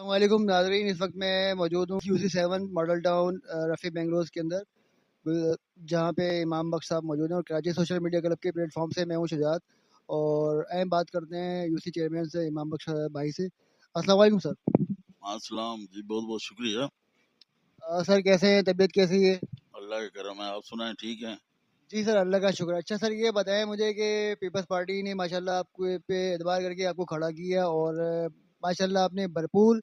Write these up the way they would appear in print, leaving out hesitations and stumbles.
السلام علیکم ناظرین، اس وقت میں موجود ہوں UC7 model town Rafi bungalows کے اندر، جہاں پہ امام بخش صاحب موجود ہیں، اور کراچی سوشل میڈیا کلب کے پلیٹ فارم سے میں ہوں شجاعت، اور اہم بات کرتے ہیں UC چیئرمین سے امام بخش بھائی سے۔ السلام علیکم سر۔ السلام جی، بہت بہت شکریہ۔ سر کیسے ہیں؟ طبیعت کیسی ہے؟ اللہ کا کرم ہے، آپ سنائیں ٹھیک ہیں؟ جی سر، اللہ کا شکر۔ اچھا سر، یہ بتائیں مجھے کہ پیپلز پارٹی نے ماشاءاللہ آپ کو پہ اعتبار کر کے آپ کو کھڑا کیا، اور ماشاءاللہ آپ نے بھرپور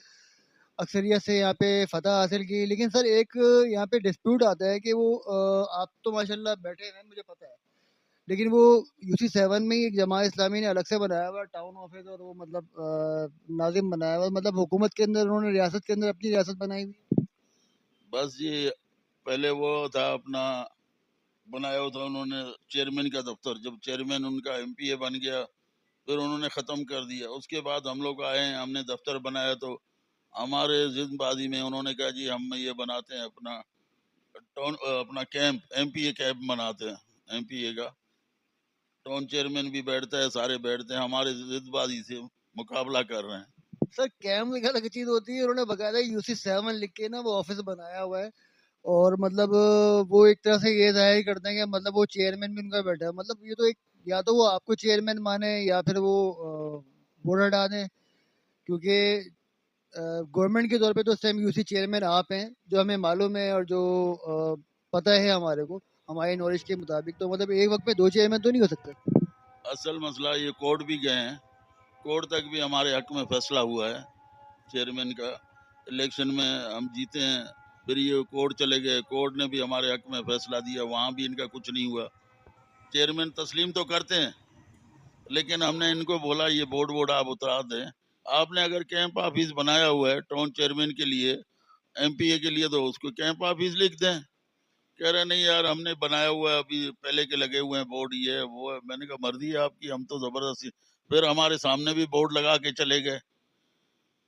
اکثریت سے یہاں پہ فتح حاصل کی، لیکن سر ایک یہاں پہ ڈسپیوٹ آتا ہے کہ وہ آپ تو ماشاءاللہ بیٹھے ہیں، مجھے پتہ ہے، لیکن وہ UC7 میں ہی ایک جماعت اسلامی نے الگ سے بنایا ہوا ٹاؤن آفس، اور وہ مطلب ناظم بنایا ہوا، مطلب حکومت کے اندر انہوں نے ریاست کے اندر اپنی ریاست بنائی ہوئی۔ بس جی، پہلے وہ تھا اپنا بنایا ہوا تھا انہوں نے چیئرمین کا دفتر، جب چیئرمین ان کا MPA بن گیا پھر انہوں نے ختم کر دیا۔ اس کے بعد ہم لوگ آئے ہیں، ہم نے دفتر بنایا تو ہمارے ضد بازی میں انہوں نے کہا جی ہم یہ بناتے ہیں اپنا اپنا کیمپ، MPA کیمپ بناتے ہیں، MPA کا ٹاؤن چیئرمین بھی بیٹھتا ہے، سارے بیٹھتے ہیں، ہمارے ضد بازی سے مقابلہ کر رہے ہیں۔ سر کیمپ ایک الگ چیز ہوتی ہے، انہوں نے باقاعدہ UC7 لکھ کے نا وہ آفس بنایا ہوا ہے، اور مطلب وہ ایک طرح سے یہ ظاہر کرتے ہیں کہ مطلب وہ چیئرمین بھی ان کا بیٹھا ہے، مطلب یہ تو ایک یا تو وہ آپ کو چیئرمین مانے یا پھر وہ بورڈ ہٹا دیں، کیونکہ گورنمنٹ کے طور پہ تو اس ٹائم UC چیئرمین آپ ہیں، جو ہمیں معلوم ہے اور جو پتہ ہے ہمارے کو، ہماری نالج کے مطابق، تو مطلب ایک وقت پہ دو چیئرمین تو نہیں ہو سکتے۔ اصل مسئلہ یہ کورٹ بھی گئے ہیں، کورٹ تک بھی ہمارے حق میں فیصلہ ہوا ہے، چیئرمین کا الیکشن میں ہم جیتے ہیں، پھر یہ کورٹ چلے گئے، کورٹ نے بھی ہمارے حق میں فیصلہ دیا، وہاں بھی ان کا کچھ نہیں ہوا۔ چیئرمین تسلیم تو کرتے ہیں، لیکن ہم نے ان کو بولا یہ بورڈ آپ اترا دیں، آپ نے اگر کیمپ آفس بنایا ہوا ہے ٹاؤن چیئرمین کے لیے، MPA کے لیے، تو اس کو کیمپ آفس لکھ دیں۔ کہہ رہے نہیں یار ہم نے بنایا ہوا ہے، ابھی پہلے کے لگے ہوئے ہیں بورڈ، یہ ہے وہ ہے۔ میں نے کہا مرضی ہے آپ کی، ہم تو زبردستی، پھر ہمارے سامنے بھی بورڈ لگا کے چلے گئے۔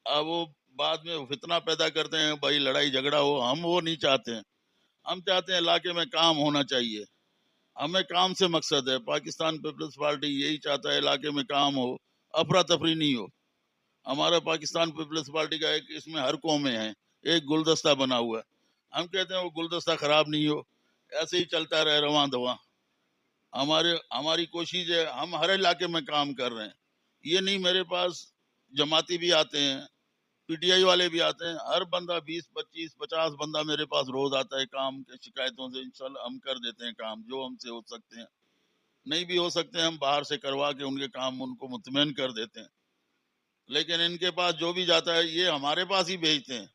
اب وہ بعد میں فتنہ پیدا کرتے ہیں، بھائی لڑائی جھگڑا ہو، ہم وہ نہیں چاہتے ہیں، ہم چاہتے ہیں علاقے میں کام ہونا چاہیے، ہمیں کام سے مقصد ہے، پاکستان پیپلز پارٹی یہی چاہتا ہے علاقے میں کام ہو، افراتفری نہیں ہو۔ ہمارا پاکستان پیپلز پارٹی کا ایک اس میں ہر قومیں ہیں، ایک گلدستہ بنا ہوا ہے، ہم کہتے ہیں وہ گلدستہ خراب نہیں ہو، ایسے ہی چلتا رہے رواں دواں۔ ہماری کوشش ہے، ہم ہر علاقے میں کام کر رہے ہیں، یہ نہیں میرے پاس جماعتی بھی آتے ہیں، PTI والے بھی آتے ہیں، ہر بندہ 20 25 50 بندہ میرے پاس روز آتا ہے کام کے شکایتوں سے، انشاءاللہ ہم کر دیتے ہیں کام جو ہم سے ہو سکتے ہیں، نہیں بھی ہو سکتے ہم باہر سے کروا کے ان کے کام ان کو مطمئن کر دیتے ہیں، لیکن ان کے پاس جو بھی جاتا ہے یہ ہمارے پاس ہی بھیجتے ہیں،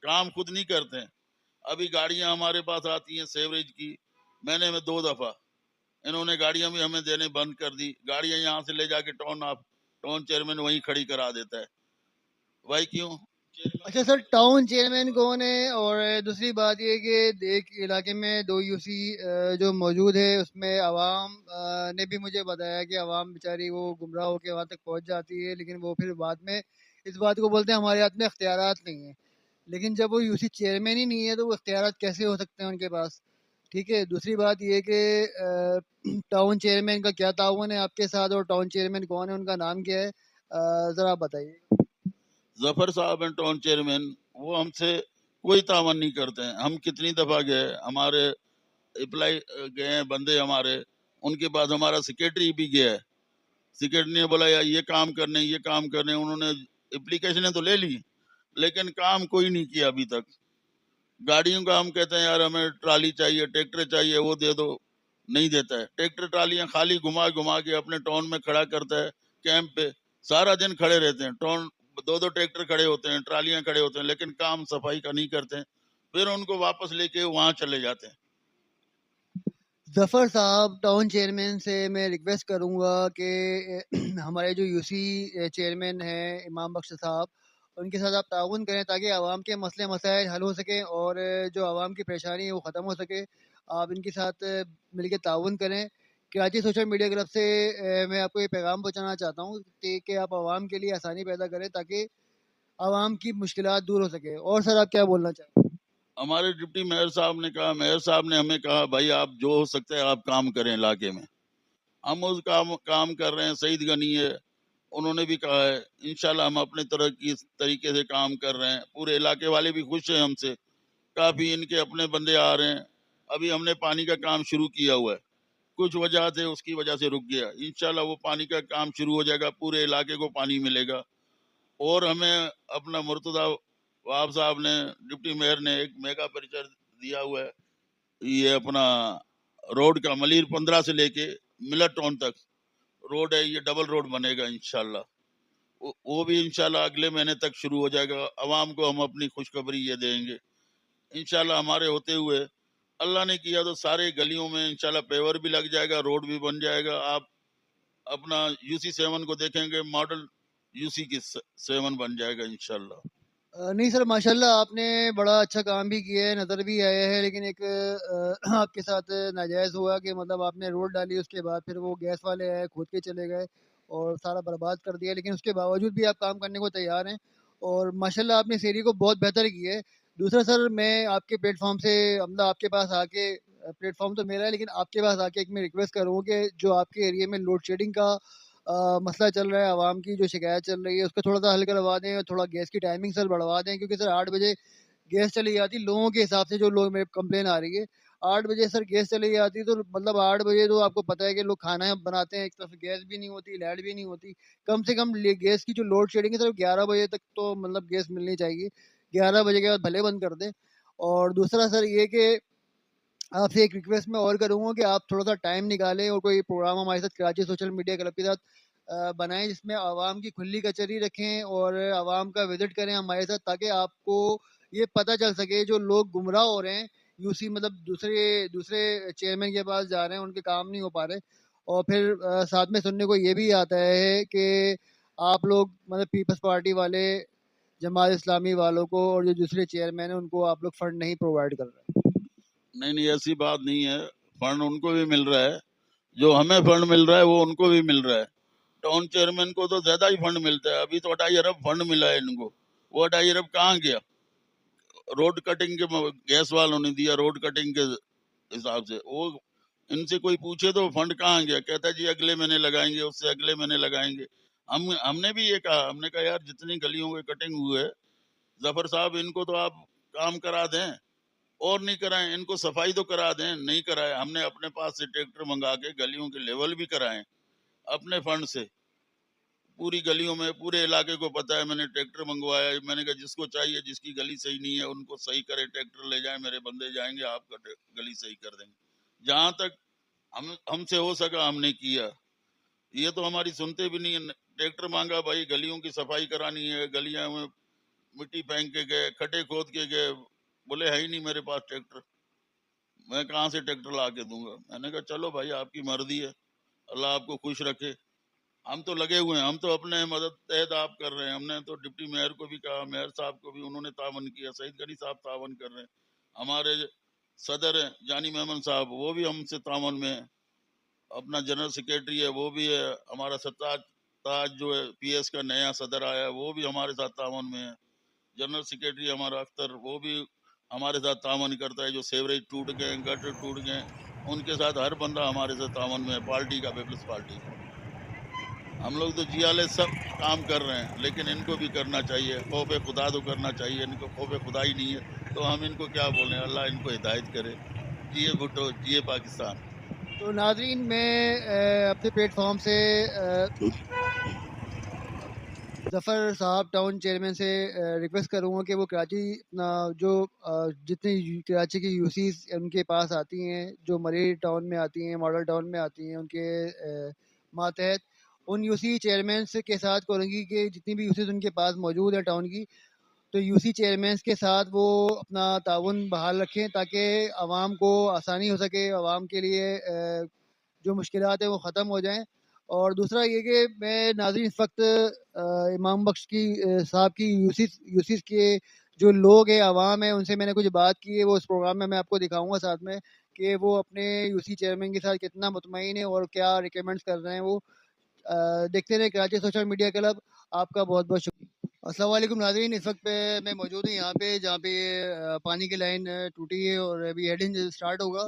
کام خود نہیں کرتے ہیں۔ ابھی گاڑیاں ہمارے پاس آتی ہیں سیوریج کی، مہینے میں 2 دفعہ انہوں نے گاڑیاں بھی ہمیں دینے بند کر دی، گاڑیاں یہاں سے لے جا کے ٹاؤن چیئرمین وہیں کھڑی کرا دیتا ہے۔ بھائی کیوں؟ اچھا سر، ٹاؤن چیئرمین کون ہے؟ اور دوسری بات یہ کہ ایک علاقے میں 2 UC جو موجود ہے، اس میں عوام نے بھی مجھے بتایا کہ عوام بیچاری وہ گمراہ ہو کے وہاں تک پہنچ جاتی ہے، لیکن وہ پھر بعد میں اس بات کو بولتے ہیں ہمارے ہاتھ میں اختیارات نہیں ہیں، لیکن جب وہ UC چیئرمین ہی نہیں ہے تو وہ اختیارات کیسے ہو سکتے ہیں ان کے پاس؟ ٹھیک ہے، دوسری بات یہ کہ ٹاؤن چیئرمین کا کیا تعاون ہے آپ کے ساتھ، اور ٹاؤن چیئرمین کون ہے، ان کا نام کیا ہے، ذرا آپ بتائیے۔ ظفر صاحب ہیں ٹاؤن چیئرمین، وہ ہم سے کوئی تعاون نہیں کرتے ہیں، ہم کتنی دفعہ گئے، ہمارے اپلائی گئے ہیں بندے ہمارے، ان کے بعد ہمارا سیکریٹری بھی گیا ہے، سیکریٹری نے بولا یار یہ کام کرنے یہ کام کرنے، انہوں نے اپلیکیشنیں تو لے لی لیکن کام کوئی نہیں کیا ابھی تک۔ گاڑیوں کا ہم کہتے ہیں یار ہمیں ٹرالی چاہیے، ٹریکٹر چاہیے، وہ دے دو، نہیں دیتا ہے۔ ٹریکٹر ٹرالیاں خالی گھما کے اپنے ٹاؤن میں کھڑا کرتا ہے کیمپ پہ، سارا دن کھڑے رہتے ہیں، ٹاؤن 2 ٹریکٹر کھڑے ہوتے ہیں، ٹرالیاں کھڑے ہوتے ہیں، لیکن کام صفائی کا نہیں کرتے ہیں، پھر ان کو واپس لے کے وہاں چلے جاتے ہیں۔ ظفر صاحب، ٹاؤن چیئرمین سے میں ریکویسٹ کروں گا کہ ہمارے جو UC چیئرمین ہیں امام بخش صاحب، ان کے ساتھ آپ تعاون کریں تاکہ عوام کے مسئلے مسائل حل ہو سکیں، اور جو عوام کی پریشانی ہے وہ ختم ہو سکے۔ آپ ان کے ساتھ مل کے تعاون کریں۔ کراچی سوشل میڈیا کلب سے میں آپ کو یہ پیغام پہنچانا چاہتا ہوں کہ آپ عوام کے لیے آسانی پیدا کریں تاکہ عوام کی مشکلات دور ہو سکے۔ اور سر آپ کیا بولنا چاہتے ہیں؟ ہمارے ڈپٹی میئر صاحب نے کہا، میئر صاحب نے ہمیں کہا بھائی آپ جو ہو سکتا ہے آپ کام کریں علاقے میں، ہم اس کام کر رہے ہیں۔ سعید غنی ہے، انہوں نے بھی کہا ہے انشاءاللہ ہم اپنے طرح کی طریقے سے کام کر رہے ہیں. پورے علاقے والے بھی خوش ہیں ہم سے, کافی ان کے اپنے بندے آ رہے ہیں. ابھی ہم نے پانی کا کام شروع کیا ہوا ہے, کچھ وجہ سے اس کی وجہ سے رک گیا. انشاءاللہ وہ پانی کا کام شروع ہو جائے گا, پورے علاقے کو پانی ملے گا. اور ہمیں اپنا مرتضی وہاب صاحب نے, ڈپٹی میئر نے, ایک میگا پریچر دیا ہوا ہے. یہ اپنا روڈ کا ملیر 15 سے لے کے ملر ٹاؤن تک روڈ ہے, یہ ڈبل روڈ بنے گا انشاءاللہ. وہ بھی انشاءاللہ اگلے مہینے تک شروع ہو جائے گا. عوام کو ہم اپنی خوشخبری یہ دیں گے انشاءاللہ. ہمارے ہوتے ہوئے اللہ نے کیا تو سارے گلیوں میں انشاءاللہ پیور بھی لگ جائے گا, روڈ بھی بن جائے گا. آپ اپنا UC 7 کو دیکھیں گے, ماڈل UC کی 7 بن جائے گا انشاءاللہ. نہیں سر, ماشاءاللہ آپ نے بڑا اچھا کام بھی کیا ہے, نظر بھی آیا ہے. لیکن ایک آپ کے ساتھ ناجائز ہوا کہ مطلب آپ نے روڈ ڈالی, اس کے بعد پھر وہ گیس والے آئے, کھود کے چلے گئے اور سارا برباد کر دیا. لیکن اس کے باوجود بھی آپ کام کرنے کو تیار ہیں, اور ماشاءاللہ آپ نے اس ایریے کو بہت بہتر کیا ہے. دوسرا سر, میں آپ کے پلیٹ فارم سے مطلب آپ کے پاس آ کے, پلیٹ فارم تو میرا ہے لیکن آپ کے پاس آ کے ایک میں ریکویسٹ کروں کہ جو آپ کے ایریے میں لوڈ شیڈنگ کا مسئلہ چل رہا ہے, عوام کی جو شکایت چل رہی ہے, اس کو تھوڑا سا حل کروا دیں, اور تھوڑا گیس کی ٹائمنگ سر بڑھوا دیں. کیونکہ سر 8 بجے گیس چلی جاتی لوگوں کے حساب سے, جو لوگ میرے کمپلین آ رہی ہے 8 بجے سر گیس چلی جاتی, تو مطلب 8 بجے تو آپ کو پتہ ہے کہ لوگ کھانا بناتے ہیں, ایک طرف گیس بھی نہیں ہوتی, لائٹ بھی نہیں ہوتی. کم سے کم گیس کی جو لوڈ شیڈنگ ہے سر 11 بجے تک تو مطلب گیس ملنی چاہیے. 11 بجے کے بعد بھلے بند کر دیں. اور دوسرا سر یہ کہ آپ سے ایک ریکویسٹ میں اور کروں گا کہ آپ تھوڑا سا ٹائم نکالیں اور کوئی پروگرام ہمارے ساتھ کراچی سوشل میڈیا کلب کے ساتھ بنائیں, جس میں عوام کی کھلی کچہری رکھیں اور عوام کا وزٹ کریں ہمارے ساتھ, تاکہ آپ کو یہ پتہ چل سکے جو لوگ گمراہ ہو رہے ہیں UC مطلب دوسرے چیئرمین کے پاس جا رہے ہیں, ان کے کام نہیں ہو پا رہے. اور پھر ساتھ میں سننے کو یہ بھی آتا ہے کہ آپ لوگ مطلب پیپلز پارٹی والے, جماعت اسلامی والوں کو, اور جو دوسرے چیئرمین ہیں ان کو آپ لوگ فنڈ نہیں پرووائڈ کر رہے. نہیں ایسی بات نہیں ہے, فنڈ ان کو بھی مل رہا ہے. جو ہمیں فنڈ مل رہا ہے وہ ان کو بھی مل رہا ہے. ٹاؤن چیئرمین کو تو زیادہ ہی فنڈ ملتا ہے. ابھی تو 2.5 ارب فنڈ ملا ہے ان کو. وہ 2.5 ارب کہاں گیا؟ روڈ کٹنگ کے گیس والوں نے دیا, روڈ کٹنگ کے حساب سے. وہ ان سے کوئی پوچھے تو فنڈ کہاں گیا, کہتا ہے جی اگلے مہینے لگائیں گے, اس سے اگلے مہینے لگائیں گے. ہم نے بھی یہ کہا, ہم نے کہا یار جتنی گلیوں کے کٹنگ ہوئے, ظفر صاحب ان کو تو آپ کام کرا دیں, اور نہیں کرائیں, ان کو صفائی تو کرا دیں. نہیں کرائے. ہم نے اپنے پاس سے ٹریکٹر منگا کے گلیوں کے لیول بھی کرائیں اپنے فنڈ سے. پوری گلیوں میں, پورے علاقے کو پتا ہے, میں نے ٹریکٹر منگوایا. میں نے کہا جس کو چاہیے, جس کی گلی صحیح نہیں ہے ان کو صحیح کرے, ٹریکٹر لے جائیں, میرے بندے جائیں گے, آپ کا گلی صحیح کر دیں گے. جہاں تک ہم سے ہو سکا ہم نے کیا. یہ تو ہماری سنتے بھی نہیں ہے. ٹریکٹر مانگا, بھائی گلیوں کی صفائی کرانی ہے, گلیاں میں مٹی پھینک کے گئے, کھڈے کھود کے گئے, بولے ہے ہی نہیں میرے پاس ٹریکٹر, میں کہاں سے ٹریکٹر لا کے دوں گا. میں نے کہا چلو بھائی آپ کی مرضی ہے, اللہ آپ کو خوش رکھے. ہم تو لگے ہوئے ہیں, ہم تو اپنے مدد تحت آپ کر رہے ہیں. ہم نے تو ڈپٹی میئر کو بھی کہا, میئر صاحب کو بھی, انہوں نے تعاون کیا. سعید غنی صاحب تعاون کر رہے ہیں. ہمارے صدر ہیں جانی محمد صاحب, وہ بھی ہم سے تعاون میں ہے. اپنا جنرل سیکریٹری ہے وہ بھی ہے. ہمارا ستاج تاج جو ہے PS کا نیا صدر آیا ہے, وہ بھی ہمارے ساتھ تعاون میں ہے. جنرل سیکریٹری ہمارا اختر, وہ بھی ہمارے ساتھ تعاون کرتا ہے. جو سیوریج ٹوٹ گئے, گٹر ٹوٹ گئے, ان کے ساتھ ہر بندہ ہمارے ساتھ تعاون میں ہے, پارٹی کا, پیپلز پارٹی کا. ہم لوگ تو جیالے سب کام کر رہے ہیں, لیکن ان کو بھی کرنا چاہیے. خوف خدا تو کرنا چاہیے. ان کو خوف خدا ہی نہیں ہے تو ہم ان کو کیا بولیں. اللہ ان کو ہدایت کرے. جیے بھٹو, جیے پاکستان. تو ناظرین, میں اپنے پلیٹ فارم سے ظفر صاحب ٹاؤن چیئرمین سے ریکویسٹ کروں گا کہ وہ کراچی جو جتنی کراچی کی UCs ان کے پاس آتی ہیں, جو مری ٹاؤن میں آتی ہیں, ماڈل ٹاؤن میں آتی ہیں, ان کے ماتحت ان UC چیئرمینس کے ساتھ کروں گی کہ جتنی بھی UCs ان کے پاس موجود ہیں ٹاؤن کی, تو UC چیئرمینس کے ساتھ وہ اپنا تعاون بحال رکھیں تاکہ عوام کو آسانی ہو سکے, عوام کے لیے جو مشکلات ہیں وہ ختم ہو جائیں. اور دوسرا یہ کہ میں ناظرین اس وقت امام بخش کی صاحب کی UCs کے جو لوگ ہیں, عوام ہیں, ان سے میں نے کچھ بات کی ہے. وہ اس پروگرام میں آپ کو دکھاؤں گا ساتھ میں کہ وہ اپنے UC چیئرمین کے ساتھ کتنا مطمئن ہے اور کیا ریکمینڈس کر رہے ہیں. وہ دیکھتے رہے کراچی سوشل میڈیا کلب. آپ کا بہت بہت شکریہ. السلام علیکم ناظرین, اس وقت میں موجود ہوں یہاں پہ جہاں پہ پانی کی لائن ٹوٹی ہے اور ابھی ہیڈنگ اسٹارٹ ہوگا.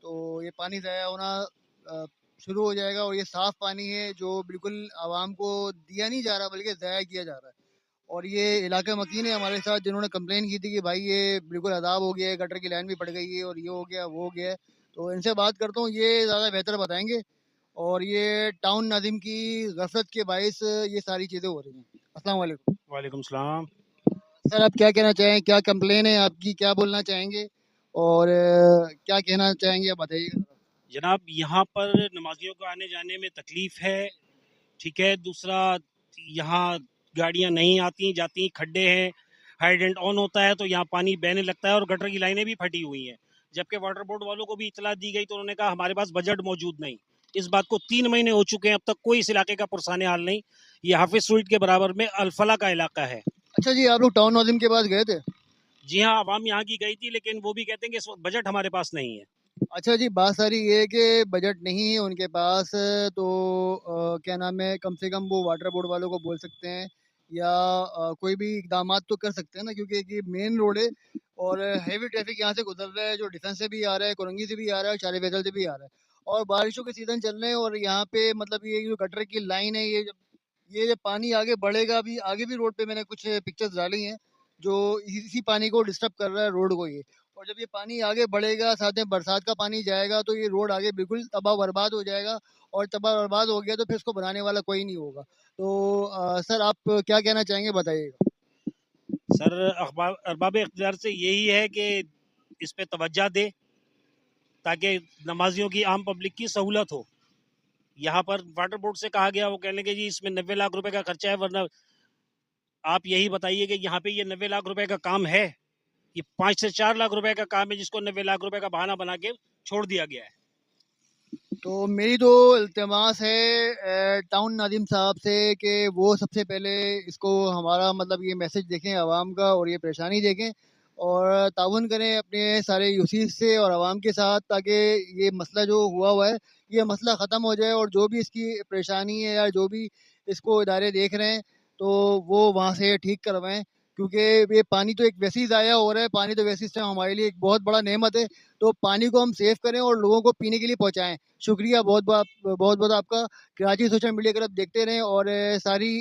تو یہ پانی ضائع ہونا شروع ہو جائے گا، اور یہ صاف پانی ہے جو بالکل عوام کو دیا نہیں جا رہا بلکہ ضائع کیا جا رہا ہے. اور یہ علاقہ مکین ہے ہمارے ساتھ جنہوں نے کمپلین کی تھی کہ بھائی یہ بالکل عذاب ہو گیا ہے، گٹر کی لائن بھی پڑ گئی ہے اور یہ ہو گیا وہ ہو گیا ہے. تو ان سے بات کرتا ہوں، یہ زیادہ بہتر بتائیں گے. اور یہ ٹاؤن ناظم کی غفلت کے باعث یہ ساری چیزیں ہو رہی ہیں. السلام علیکم. وعلیکم السلام. سر آپ کیا کہنا چاہیں، کیا کمپلین ہے آپ کی، کیا بولنا چاہیں گے اور کیا کہنا چاہیں گے آپ بتائیے گا. جناب یہاں پر نمازیوں کو آنے جانے میں تکلیف ہے، ٹھیک ہے. دوسرا یہاں گاڑیاں نہیں آتی جاتی، کھڈے ہیں، ہائیڈرنٹ آن ہوتا ہے تو یہاں پانی بہنے لگتا ہے اور گٹر کی لائنیں بھی پھٹی ہوئی ہیں. جبکہ واٹر بورڈ والوں کو بھی اطلاع دی گئی تو انہوں نے کہا ہمارے پاس بجٹ موجود نہیں. اس بات کو 3 مہینے ہو چکے ہیں، اب تک کوئی اس علاقے کا پرسان حال نہیں. یہ حافظ سویٹ کے برابر میں الفلا کا علاقہ ہے. اچھا جی، آپ لوگ ٹاؤن ناظم کے پاس گئے تھے؟ جی ہاں، عوام یہاں کی گئی تھی لیکن وہ بھی کہتے ہیں کہ اس وقت بجٹ ہمارے پاس نہیں ہے. اچھا جی، بات ساری یہ ہے کہ بجٹ نہیں ہے ان کے پاس، تو کیا نام ہے، کم سے کم وہ واٹر بورڈ والوں کو بول سکتے ہیں یا کوئی بھی اقدامات تو کر سکتے ہیں نا، کیونکہ یہ مین روڈ ہے اور ہیوی ٹریفک یہاں سے گزر رہا ہے، جو ڈیفینس سے بھی آ رہا ہے، کورنگی سے بھی آ رہا ہے اور چارے فیصل سے بھی آ رہا ہے. اور بارشوں کے سیزن چل رہے ہیں اور یہاں پہ مطلب یہ جو گٹر کی لائن ہے، یہ جب پانی آگے بڑھے گا، بھی آگے بھی روڈ پہ میں نے کچھ پکچرز ڈالی ہیں جو اسی پانی کو ڈسٹرب کر رہا ہے روڈ کو. یہ اور جب یہ پانی آگے بڑھے گا، ساتھ میں برسات کا پانی جائے گا تو یہ روڈ آگے بالکل تباہ برباد ہو جائے گا، اور تباہ برباد ہو گیا تو پھر اس کو بنانے والا کوئی نہیں ہوگا. تو سر آپ کیا کہنا چاہیں گے، بتائیے گا. سر ارباب اقتدار سے یہی ہے کہ اس پہ توجہ دے تاکہ نمازیوں کی عام پبلک کی سہولت ہو. یہاں پر واٹر بورڈ سے کہا گیا، وہ کہنے کہ جی اس میں 90 لاکھ روپے کا خرچہ ہے، ورنہ آپ یہی بتائیے کہ یہاں پہ یہ 90 لاکھ روپے کا کام ہے؟ یہ 5 سے 4 لاکھ روپے کا کام ہے جس کو 90 لاکھ روپے کا بہانہ بنا کے چھوڑ دیا گیا ہے. تو میری تو التماس ہے ٹاؤن ناظم صاحب سے کہ وہ سب سے پہلے اس کو ہمارا مطلب یہ میسج دیکھیں عوام کا اور یہ پریشانی دیکھیں اور تعاون کریں اپنے سارے یوسیز سے اور عوام کے ساتھ، تاکہ یہ مسئلہ جو ہوا ہے یہ مسئلہ ختم ہو جائے، اور جو بھی اس کی پریشانی ہے یا جو بھی اس کو ادارے دیکھ رہے ہیں تو وہ وہاں سے ٹھیک کروائیں. کیونکہ یہ پانی تو ایک ویسے ہی ضائع ہو رہا ہے، پانی تو ویسے اس ٹائم ہمارے لیے ایک بہت بڑا نعمت ہے. تو پانی کو ہم سیو کریں اور لوگوں کو پینے کے لیے پہنچائیں. شکریہ بہت بہت آپ کا. کراچی سوشل میڈیا کی طرف دیکھتے رہیں اور ساری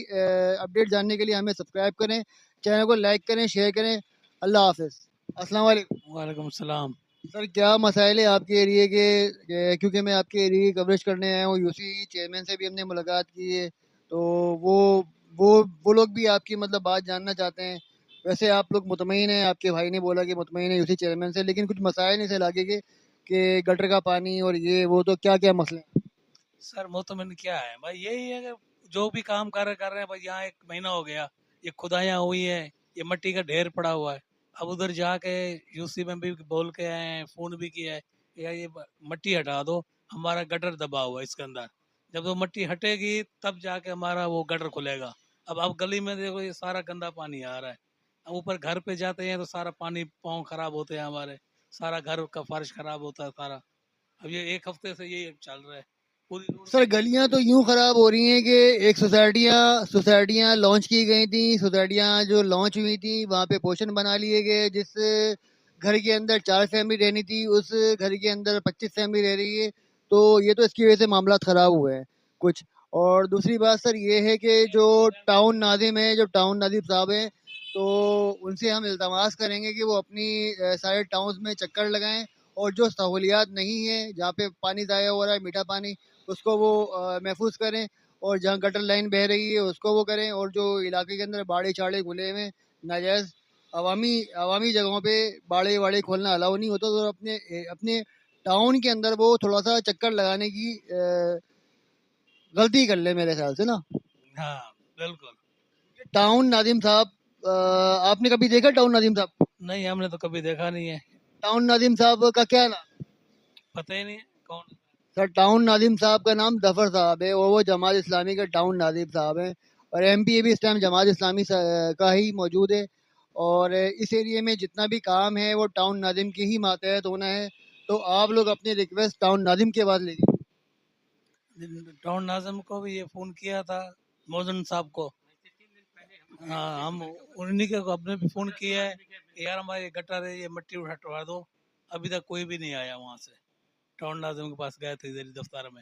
اپڈیٹ جاننے کے لیے ہمیں سبسکرائب کریں، چینل کو لائک کریں، شیئر کریں. اللہ حافظ. السلام علیکم. وعلیکم السلام. سر کیا مسائل ہے آپ کے ایریے کے، کیونکہ میں آپ کے ایریے کی کوریج کرنے آیا ہوں، یو سی چیئرمین سے بھی ہم نے ملاقات کی ہے، تو وہ لوگ بھی آپ کی مطلب بات جاننا چاہتے ہیں. ویسے آپ لوگ مطمئن ہیں، آپ کے بھائی نے بولا کہ مطمئن ہے یو سی چیئرمین سے، لیکن کچھ مسائل ہیں اس علاقے کے کہ گٹر کا پانی اور یہ وہ، تو کیا کیا مسئلے ہیں؟ سر مطمئن کیا ہے بھائی، یہی ہے کہ جو بھی کام کر رہے ہیں بھائی. یہاں 1 مہینہ ہو گیا، یہ کھدائیاں ہوئی ہیں، یہ مٹی کا ڈھیر پڑا ہوا ہے. اب ادھر جا کے یو سی میں بھی بول کے آئے ہیں، فون بھی کیا ہے کہ یہ مٹی ہٹا دو، ہمارا گٹر دبا ہوا ہے اس کے اندر. جب وہ مٹی ہٹے گی تب جا کے ہمارا وہ گٹر کھلے گا. اب گلی میں دیکھو یہ سارا گندا پانی آ رہا ہے. اب اوپر گھر پہ جاتے ہیں تو سارا پانی پاؤں خراب ہوتے ہیں ہمارے، سارا گھر کا فرش خراب ہوتا ہے سارا. اب یہ 1 ہفتے سے یہ چل رہا ہے. پوری روڈ سر پہ گلیاں تو یوں خراب ہو رہی ہیں کہ ایک سوسائٹیاں لانچ کی گئی تھیں، سوسائٹیاں جو لانچ ہوئی تھیں وہاں پہ پوشن بنا لیے گئے، جس گھر کے اندر 4 فیملی رہنی تھی اس گھر کے اندر 25 فیملی رہ رہی ہے. تو یہ تو اس کی وجہ سے معاملات خراب ہوئے ہیں کچھ. اور دوسری بات سر یہ ہے کہ جو ٹاؤن ناظم ہے، جو ٹاؤن ناظم صاحب ہیں، تو ان سے ہم التماس کریں گے کہ وہ اپنی سارے ٹاؤنز میں چکر لگائیں اور جو سہولیات نہیں ہیں، جہاں پہ پانی ضائع ہو رہا ہے میٹھا پانی، اس کو وہ محفوظ کریں، اور جہاں گٹر لائن بہہ رہی ہے اس کو وہ کریں، اور جو علاقے کے اندر باڑے چاڑے کھلے ہوئے ناجائز عوامی جگہوں پہ باڑے کھولنا الاؤ نہیں ہوتا، تو اپنے ٹاؤن کے اندر وہ تھوڑا سا چکر لگانے کی غلطی کر لے میرے خیال سے نا. ہاں بالکل. ٹاؤن ناظم صاحب، آپ نے کبھی دیکھا ٹاؤن ناظم صاحب؟ نہیں ہم نے تو کبھی دیکھا نہیں ہے، ٹاؤن ناظم صاحب کا کیا نام؟ پتہ ہی نہیں ہے کون. سر ٹاؤن ناظم صاحب کا نام ظفر صاحب ہے، اور وہ جماعت اسلامی کے ٹاؤن ناظم صاحب ہیں، اور ایم پی بھی اس ٹائم جماعت اسلامی کا ہی موجود ہے. اور اس ایریے میں جتنا بھی کام ہے وہ ٹاؤن ناظم کی ہی ماتحت ہونا ہے. تو آپ لوگ اپنی ریکویسٹ ٹاؤن ناظم کے بعد لے لیجیے. ٹاؤن ناظم کو بھی یہ فون کیا تھا، موزن صاحب کو. ہاں ہم انہیں کے اپنے بھی فون کیا ہے کہ یار ہمارے گٹر ہے، یہ مٹی ہٹوا دو. ابھی تک کوئی بھی نہیں آیا وہاں سے. ٹاؤن ناظم کے پاس گئے تھے ادھر دفتر میں.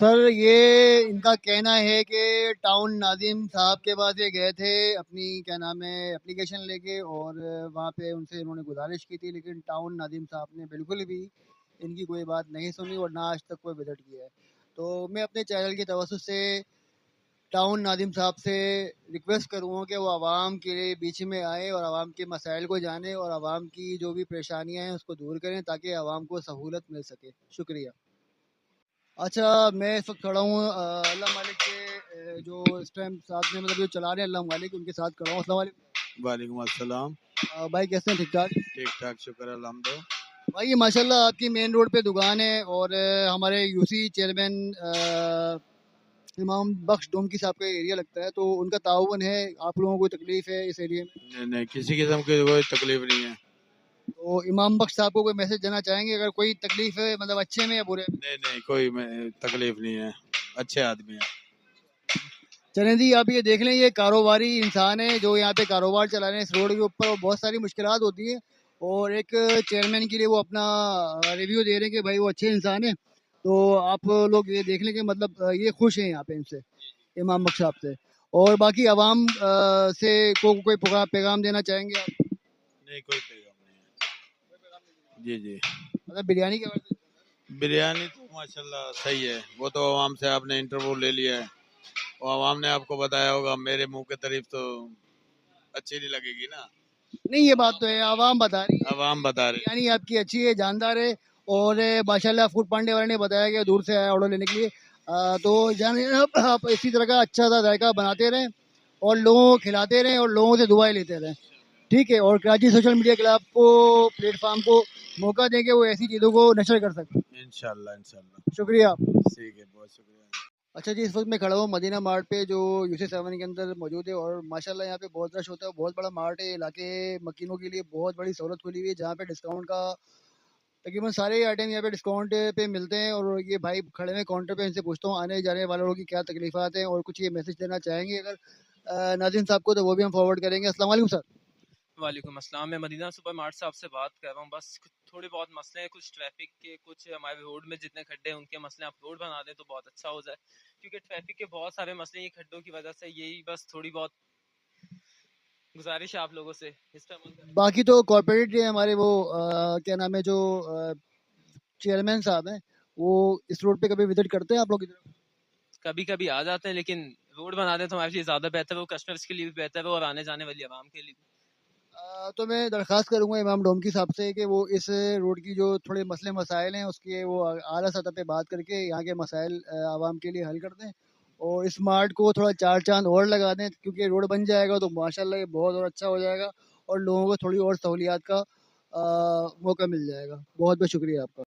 سر یہ ان کا کہنا ہے کہ ٹاؤن ناظم صاحب کے پاس یہ گئے تھے اپنی کیا نام ہے اپلیکیشن لے کے، اور وہاں پہ ان سے انہوں نے گزارش کی تھی، لیکن ٹاؤن ناظم صاحب نے بالکل بھی ان کی کوئی بات نہیں سنی اور نہ آج تک کوئی وزٹ کیا ہے۔ تو میں اپنے چینل کے توسط سے ٹاؤن ناظم صاحب سے ریکویسٹ کروں گا کہ وہ عوام کے بیچ میں آئے اور عوام کے مسائل کو جانیں اور عوام کی جو بھی پریشانیاں ہیں اس کو دور کریں تاکہ عوام کو سہولت مل سکے۔ شکریہ۔ اچھا، میں اس وقت کھڑا ہوں اللہ مالک کے جو اس ٹائم ساتھ میں مطلب جو چلا رہے ہیں اللہ مالک، ان کے ساتھ کھڑا ہوں۔ السلام علیکم وعلیکم السلام۔ بھائی، کیسے ہیں؟ ٹھیک ٹھاک ٹھیک ٹھاک، شکر الحمد۔ بھائی؟ یہ ماشاء اللہ آپ کی مین روڈ پہ دکان ہے، اور ہمارے you C chairman Imam Bakhsh Domki صاحب کا ایریا لگتا ہے، تو ان کا تعاون ہے، آپ لوگوں کو کوئی تکلیف ہے اس ایریے میں؟ نہیں نہیں، کسی قسم کی کوئی تکلیف نہیں ہے۔ تو امام بخش صاحب کو کوئی میسج دینا چاہیں گے اگر کوئی تکلیف ہے، مطلب اچھے میں یا برے میں؟ نہیں نہیں، کوئی تکلیف نہیں ہے، اچھے آدمی ہیں۔ چلیں جی، آپ یہ دیکھ لیں، یہ کاروباری انسان ہے جو یہاں پہ کاروبار چلا رہے ہیں اس روڈ کے اوپر، اور بہت ساری مشکلات ہوتی ہیں، اور ایک چیئرمین کے لیے وہ اپنا ریویو دے رہے ہیں کہ بھائی وہ اچھے انسان ہیں۔ تو آپ لوگ یہ دیکھ لیں کہ مطلب یہ خوش ہیں یہاں پہ ان سے، امام بخش صاحب سے، اور باقی عوام سے کوئی پیغام دینا چاہیں گے آپ؟ نہیں، کوئی پیغام نہیں ہے۔ جی جی، مطلب بریانی کے بارے میں؟ بریانی تو ماشاءاللہ صحیح ہے، وہ تو عوام سے آپ نے انٹرویو لے لیا ہے، وہ عوام نے آپ کو بتایا ہوگا، میرے منہ کی تعریف تو اچھی نہیں لگے گی نا، نہیں، یہ بات تو ہے، عوام بتا رہی ہے عوام بتا رہے۔ بریانی آپ کی اچھی ہے، جاندار ہے، اور ماشاء اللہ فوڈ پانڈے والے نے بتایا کہ دور سے آیا آرڈر لینے کے لیے۔ تو جانے آپ اسی طرح کا اچھا سا ذائقہ بناتے رہیں اور لوگوں کو کھلاتے رہیں اور لوگوں سے دعائیں لیتے رہیں، ٹھیک ہے؟ اور کراچی سوشل میڈیا کلب کو پلیٹ فارم کو موقع دیں کہ وہ ایسی چیزوں کو نشر کر سکیں۔ انشاءاللہ انشاءاللہ، شکریہ آپ۔ ٹھیک ہے، بہت شکریہ۔ اچھا جی، اس وقت میں کھڑا ہوں مدینہ مارٹ پہ جو یو سی 7 کے اندر موجود ہے، اور ماشاءاللہ یہاں پہ بہت رش ہوتا ہے، بہت بڑا مارٹ ہے، علاقے مکینوں کے لیے بہت بڑی سہولت کھلی ہوئی ہے جہاں پہ ڈسکاؤنٹ کا تقریباً سارے آئٹم یہاں پہ ڈسکاؤنٹ پہ ملتے ہیں، اور یہ بھائی کھڑے ہوئے کاؤنٹر پہ، ان سے پوچھتا ہوں آنے جانے والوں کی کیا تکلیفات ہیں اور کچھ یہ میسج دینا چاہیں گے اگر ناظرین صاحب کو تو وہ بھی ہم فارورڈ کریں گے۔ السلام علیکم سر۔ وعلیکم السلام، میں مدینہ سپر مارٹ سے آپ سے بات کر رہا ہوں۔ بس تھوڑے بہت مسئلے ہیں، کچھ ٹریفک کے، کچھ ہمارے روڈ میں جتنے کھڈے ہیں ان کے مسئلے، آپ روڈ بنا دیں تو بہت اچھا ہو جائے، کیونکہ ٹریفک کے بہت سارے مسئلے ہیں کھڈوں کی وجہ سے، یہی بس تھوڑی بہت گزارش ہے آپ لوگوں سے اس پہ عمل کریں۔ باقی تو کارپوریٹ ہمارے وہ کیا نام ہے جو چیئرمین صاحب ہیں، وہ اس روڈ پہ کبھی وزٹ کرتے ہیں آپ لوگ کی طرف؟ کبھی کبھی آ جاتے ہیں، لیکن روڈ بنا دیں تو ہمارے لیے زیادہ بہتر ہے، وہ کسٹمرز کے لیے بھی بہتر ہے اور آنے جانے والی عوام کے لیے بھی۔ تو میں درخواست کروں گا امام ڈومکی صاحب سے کہ وہ اس روڈ کی جو تھوڑے مسئلے مسائل ہیں اس کے وہ اعلیٰ سطح پہ بات کر کے یہاں کے مسائل عوام کے لیے حل کر دیں، اور اس مارٹ کو تھوڑا چار چاند اور لگا دیں، کیونکہ روڈ بن جائے گا تو ماشاءاللہ یہ بہت اور اچھا ہو جائے گا اور لوگوں کو تھوڑی اور سہولیات کا موقع مل جائے گا۔ بہت بہت شکریہ آپ کا۔